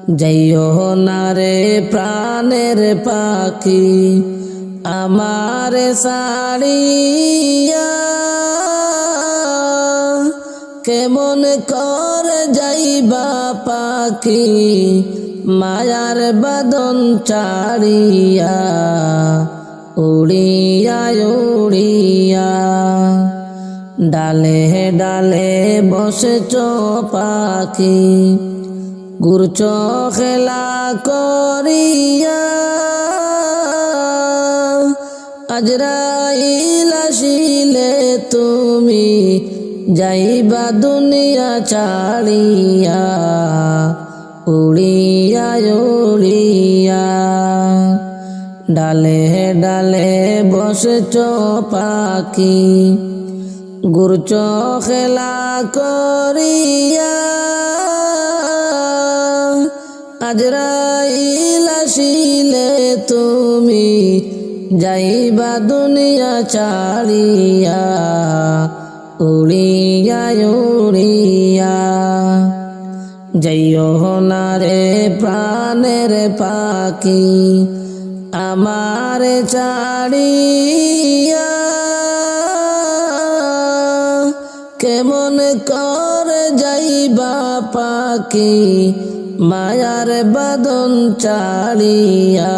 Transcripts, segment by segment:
যাইও না রে প্রাণের পাখি আমার সাড়িয়া, কেমন করে যাইবা পাখি মায়ার বাঁধন ছাড়িয়া, উড়িয়া উড়িয়া। ডালে ডালে বসেছ পাখি ঘুরছ খেলা করিয়া, আজরাইল আসিলে তুমি যাইবা দুনিয়া ছাড়িয়া, উড়িয়া উড়িয়া। ডালে ডালে বসেছ পাখি ঘুরছ খেলা করিয়া, আজরাইল আসিলে তুমি যাইবা দুনিয়া ছাড়িয়া, উড়িয়া উড়িয়া। যাইও না রে প্রাণের পাখি আমার ছাড়িয়া, কেমন করে যাইবা পাখি মায়ার বাঁধন ছাড়িয়া,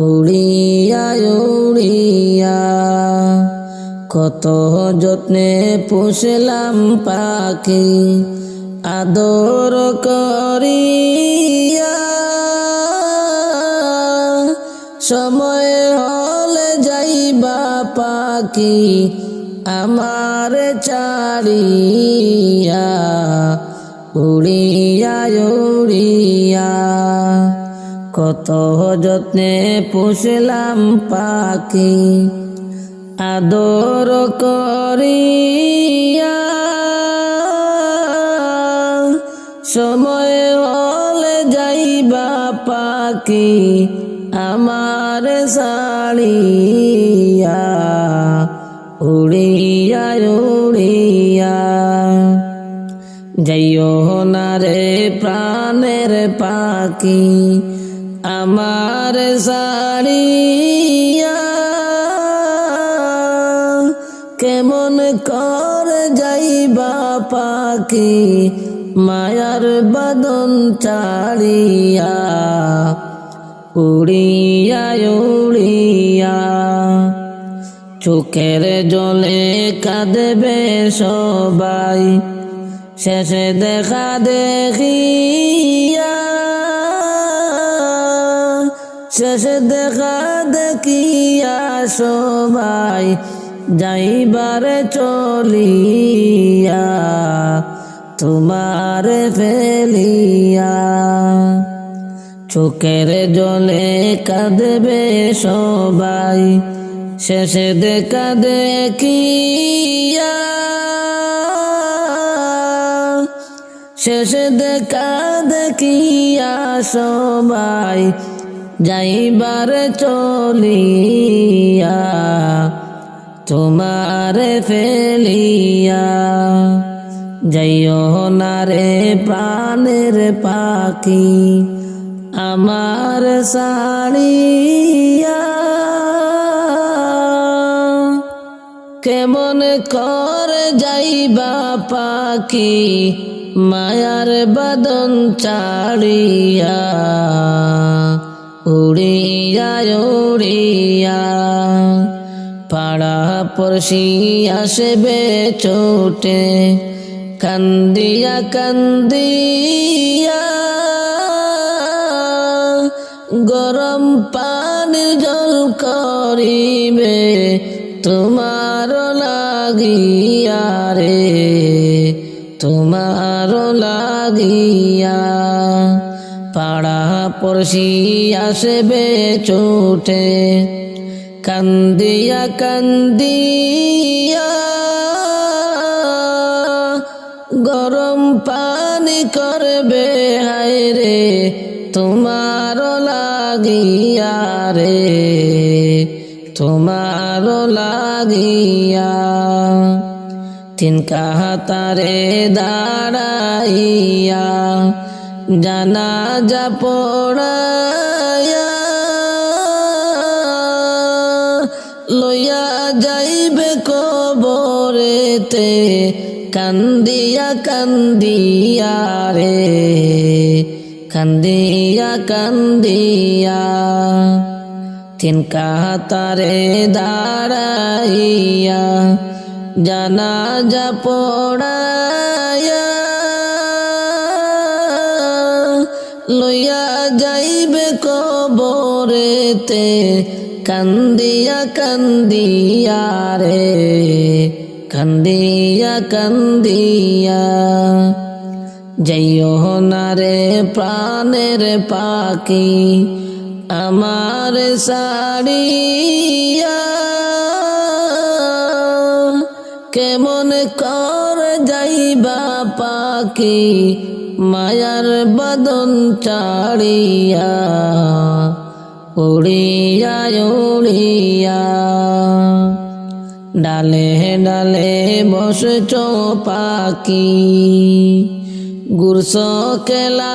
উড়িয়া উড়িয়া। কত যত্নে পুষলাম পাখি আদর করিয়া, সময় হলে যাইবা পাখি আমার ছাড়িয়া, উড়িয়া উড়িয়া। কত যত্নে পুষলাম পাখি আদর করিয়া, সময় হলে যাইবা পাখি আমার ছাড়িয়া, উড়িয়া উড়িয়া। যাইও না রে প্রাণের পাখি আমার ছাড়িয়া, কেমন করে যাইবা পাখি মায়ার বাঁধন ছাড়িয়া, উড়িয়া উড়িয়া। চোখের জলে কাঁদবে সবাই শেষে দেখা দেখিয়া, শেষে দেখা দেখিয়া সবাই যাইবারে চলিয়া, তোমার ফেলিয়া। চোখের জলে কাঁদবে সবাই শেষে দেখা দেখিয়া, শেষে দেখা দেখিয়া সবাই যাইবারে চলিয়া, তোমার ফেলিয়া। যাইও না রে প্রাণের পাখি আমার ছাড়িয়া, কেমন করে যাইবা পাখি মায়ার বাঁধন ছাড়িয়া, উড়িয়া উড়িয়া। পাড়া পড়শি আসবে ছোটে কান্দিয়া কান্দিয়া, গরম পানির জল করিবে তোমার লাগিয়া রে, তোমার লাগিয়া। পাড়া পড়শি আসবে ছোটে কান্দিয়া কান্দিয়া, গরম পানি করবে হায় রে তোমার লাগিয়া রে, তোমার লাগিয়া। তিন কাতারে দাঁড়াইয়া জানাজা পড়ায়া লইয়া যাইবে কবরেতে কান্দিয়া কান্দিয়া রে কান্দিয়া কান্দিয়া তিন কাতারে দাঁড়াইয়া জানাজা পড়ায়া লইয়া যাইবে কবরেতে কান্দিয়া কান্দিয়া রে কান্দিয়া কান্দিয়া যাইও না রে প্রাণের পাখি আমার সাড়িয়া কেমন কর যাইবা পাখি মায়ার বদন চাড়িয়া উড়িয়া উড়িয়া ডালে ডালে বসছ পাখি গুরস খেলা